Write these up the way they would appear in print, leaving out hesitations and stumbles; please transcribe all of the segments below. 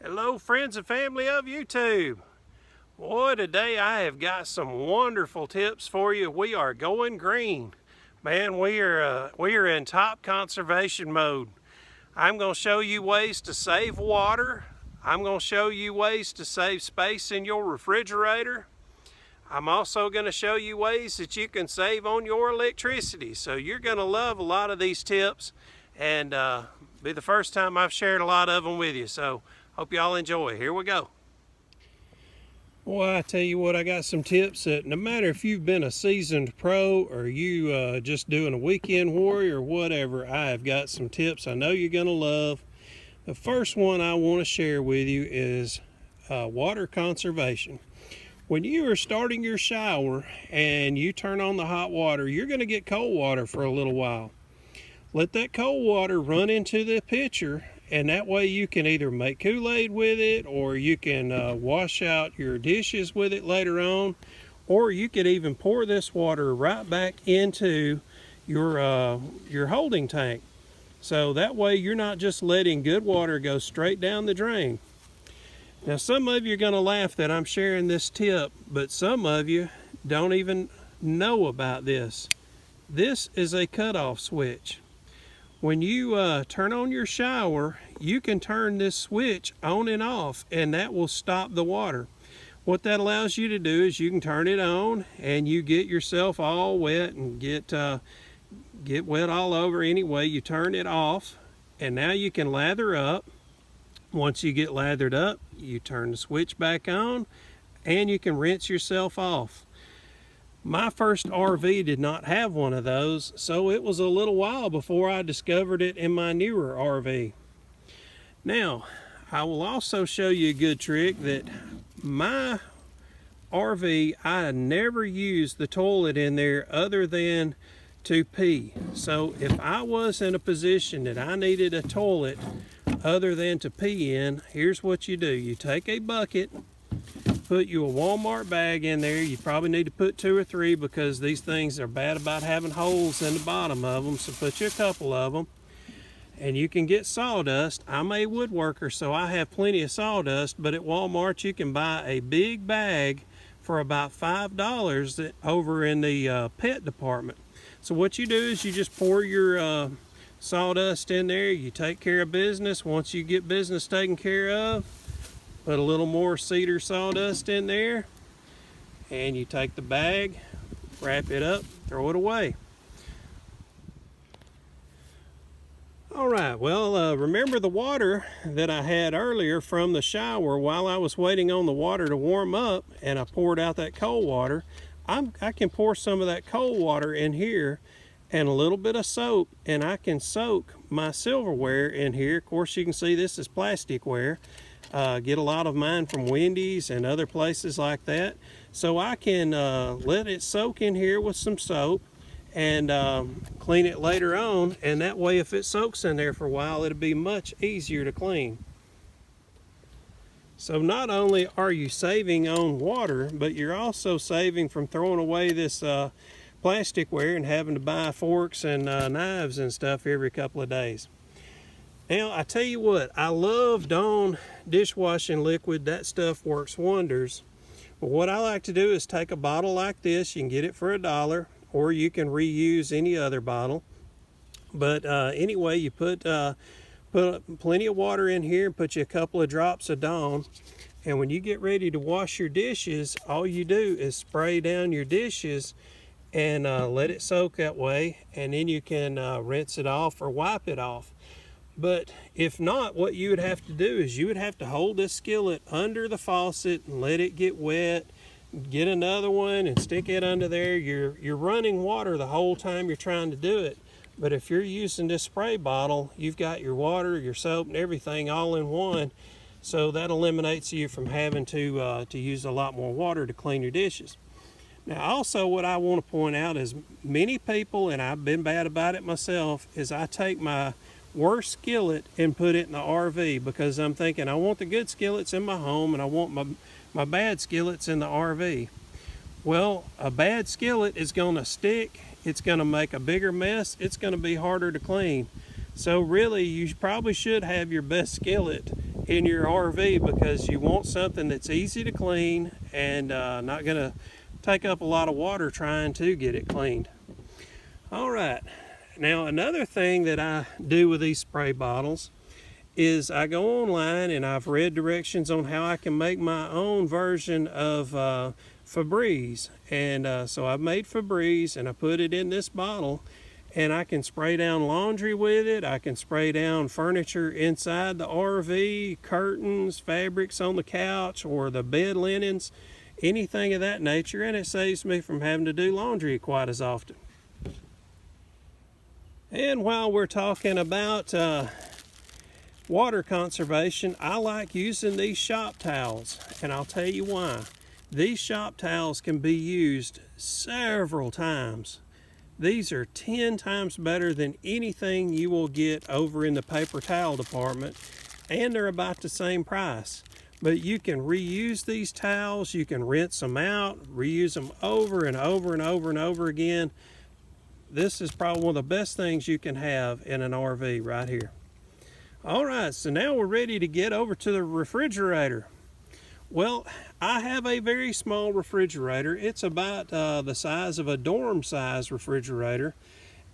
Hello friends and family of YouTube. Boy, today I have got some wonderful tips for you. We are going green. Man, we are in top conservation mode. I'm going to show you ways to save water. I'm going to show you ways to save space in your refrigerator. I'm also going to show you ways that you can save on your electricity. So you're going to love a lot of these tips, and be the first time I've shared a lot of them with you. So hope y'all enjoy. Here we go. Well, I tell you what, I got some tips that no matter if you've been a seasoned pro or you just doing a weekend warrior or whatever, I have got some tips I know you're going to love. The first one I want to share with you is water conservation. When you are starting your shower and you turn on the hot water, you're going to get cold water for a little while. Let that cold water run into the pitcher, and that way you can either make Kool-Aid with it, or you can wash out your dishes with it later on, or you could even pour this water right back into your holding tank. So that way you're not just letting good water go straight down the drain. Now some of you are going to laugh that I'm sharing this tip, but some of you don't even know about this. This is a cutoff switch. When you turn on your shower, you can turn this switch on and off, and that will stop the water. What that allows you to do is you can turn it on and you get yourself all wet and get wet all over. Anyway, you turn it off, and now you can lather up. Once you get lathered up, you turn the switch back on and you can rinse yourself off. My first RV did not have one of those, so it was a little while before I discovered it in my newer RV. Now, I will also show you a good trick that my RV, I never use the toilet in there other than to pee. So if I was in a position that I needed a toilet other than to pee in, here's what you do. You take a bucket, put you a Walmart bag in there. You probably need to put 2 or 3 because these things are bad about having holes in the bottom of them, so put you a couple of them. And you can get sawdust. I'm a woodworker, so I have plenty of sawdust, but at Walmart you can buy a big bag for about $5 over in the pet department. So what you do is you just pour your sawdust in there. You take care of business. Once you get business taken care of, put a little more cedar sawdust in there, and you take the bag, wrap it up, throw it away. Alright, well, remember the water that I had earlier from the shower while I was waiting on the water to warm up and I poured out that cold water. I can pour some of that cold water in here and a little bit of soap, and I can soak my silverware in here. Of course, you can see this is plasticware. Get a lot of mine from Wendy's and other places like that. So I can let it soak in here with some soap and clean it later on, and that way if it soaks in there for a while, it'll be much easier to clean. So not only are you saving on water, but you're also saving from throwing away this plasticware and having to buy forks and knives and stuff every couple of days. Now, I tell you what, I love Dawn dishwashing liquid. That stuff works wonders. But what I like to do is take a bottle like this. You can get it for $1, or you can reuse any other bottle. But anyway, you put plenty of water in here and put you a couple of drops of Dawn. And when you get ready to wash your dishes, all you do is spray down your dishes and let it soak that way. And then you can rinse it off or wipe it off. But if not, what you would have to do is you would have to hold this skillet under the faucet and let it get wet. Get another one and stick it under there. You're running water the whole time you're trying to do it. But if you're using this spray bottle, you've got your water, your soap, and everything all in one. So that eliminates you from having to use a lot more water to clean your dishes. Now also what I want to point out is many people, and I've been bad about it myself, is I take my worst skillet and put it in the RV because I'm thinking I want the good skillets in my home and I want my bad skillets in the RV. Well, a bad skillet is going to stick, it's going to make a bigger mess, it's going to be harder to clean. So really you probably should have your best skillet in your RV, because you want something that's easy to clean and not going to take up a lot of water trying to get it cleaned. All right, now another thing that I do with these spray bottles is I go online and I've read directions on how I can make my own version of Febreze. And so I've made Febreze and I put it in this bottle, and I can spray down laundry with it. I can spray down furniture inside the RV, curtains, fabrics on the couch, or the bed linens, anything of that nature, and it saves me from having to do laundry quite as often. And while we're talking about water conservation, I like using these shop towels, and I'll tell you why. These shop towels can be used several times. These are 10 times better than anything you will get over in the paper towel department, and they're about the same price. But you can reuse these towels, you can rinse them out, reuse them over and over and over and over again. This is probably one of the best things you can have in an RV right here. All right, so now we're ready to get over to the refrigerator. Well, I have a very small refrigerator. It's about the size of a dorm size refrigerator.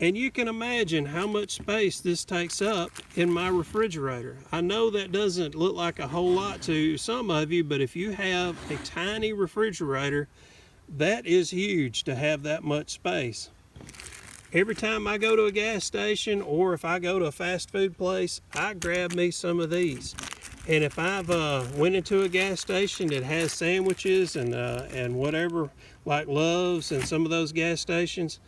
And you can imagine how much space this takes up in my refrigerator. I know that doesn't look like a whole lot to some of you, but if you have a tiny refrigerator, that is huge to have that much space. Every time I go to a gas station, or if I go to a fast food place, I grab me some of these. And if I've went into a gas station that has sandwiches and whatever, like Love's and some of those gas stations,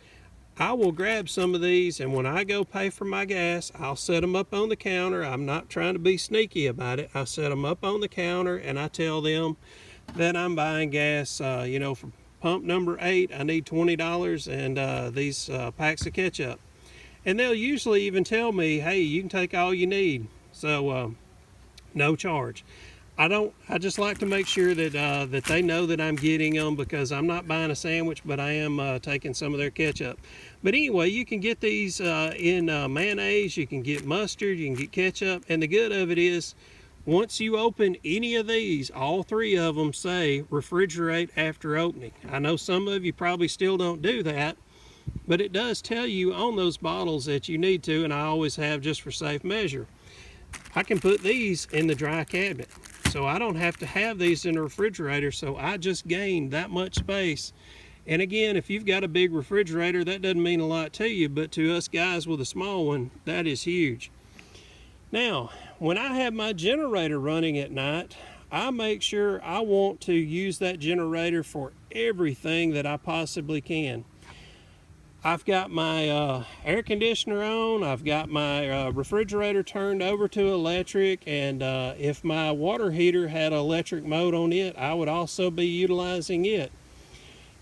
I will grab some of these, and when I go pay for my gas, I'll set them up on the counter. I'm not trying to be sneaky about it. I set them up on the counter, and I tell them that I'm buying gas, for pump number 8, I need $20 and these packs of ketchup. And they'll usually even tell me, hey, you can take all you need. So no charge. I just like to make sure that they know that I'm getting them, because I'm not buying a sandwich, but I am taking some of their ketchup. But anyway, you can get these in mayonnaise, you can get mustard, you can get ketchup, and the good of it is, once you open any of these, all 3 of them say refrigerate after opening. I know some of you probably still don't do that, but it does tell you on those bottles that you need to, and I always have just for safe measure. I can put these in the dry cabinet, so I don't have to have these in the refrigerator, so I just gained that much space. And again, if you've got a big refrigerator, that doesn't mean a lot to you, but to us guys with a small one, that is huge. Now, when I have my generator running at night, I make sure I want to use that generator for everything that I possibly can. I've got my air conditioner on, I've got my refrigerator turned over to electric, and if my water heater had electric mode on it, I would also be utilizing it.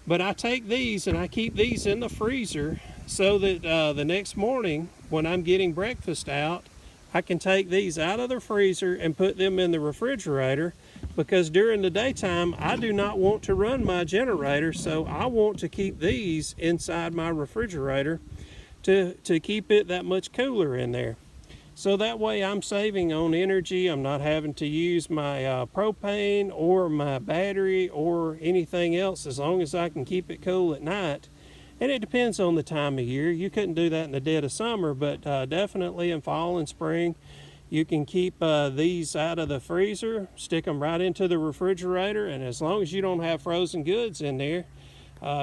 But I take these and I keep these in the freezer so that the next morning when I'm getting breakfast out, I can take these out of the freezer and put them in the refrigerator, because during the daytime I do not want to run my generator, so I want to keep these inside my refrigerator to keep it that much cooler in there. So that way I'm saving on energy. I'm not having to use my propane or my battery or anything else, as long as I can keep it cool at night. And it depends on the time of year. You couldn't do that in the dead of summer, but definitely in fall and spring, you can keep these out of the freezer, stick them right into the refrigerator, and as long as you don't have frozen goods in there,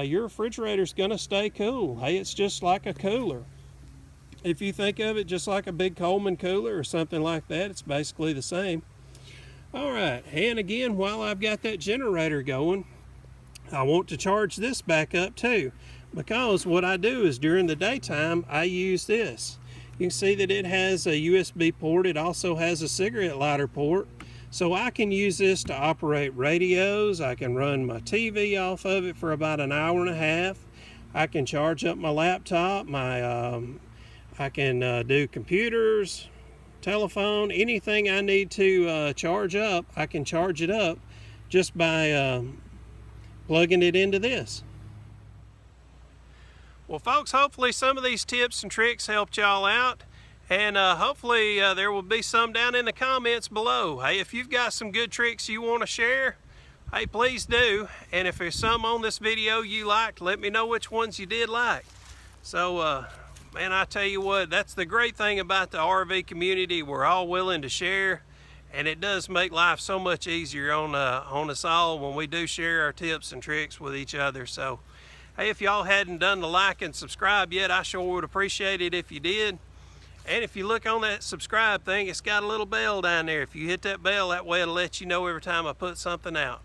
your refrigerator's gonna stay cool. Hey, it's just like a cooler. If you think of it just like a big Coleman cooler or something like that, it's basically the same. All right, and again, while I've got that generator going, I want to charge this back up too, because what I do is during the daytime, I use this. You can see that it has a USB port. It also has a cigarette lighter port. So I can use this to operate radios. I can run my TV off of it for about an hour and a half. I can charge up my laptop, I can do computers, telephone, anything I need to charge up, I can charge it up just by plugging it into this. Well folks, hopefully some of these tips and tricks helped y'all out. And hopefully there will be some down in the comments below. Hey, if you've got some good tricks you want to share, hey, please do. And if there's some on this video you liked, let me know which ones you did like. So, man, I tell you what, that's the great thing about the RV community. We're all willing to share, and it does make life so much easier on us all when we do share our tips and tricks with each other. So, hey, if y'all hadn't done the like and subscribe yet, I sure would appreciate it if you did. And if you look on that subscribe thing, it's got a little bell down there. If you hit that bell, that way it'll let you know every time I put something out.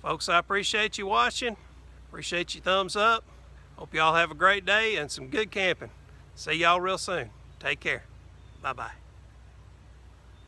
Folks, I appreciate you watching. Appreciate your thumbs up. Hope y'all have a great day and some good camping. See y'all real soon. Take care. Bye-bye.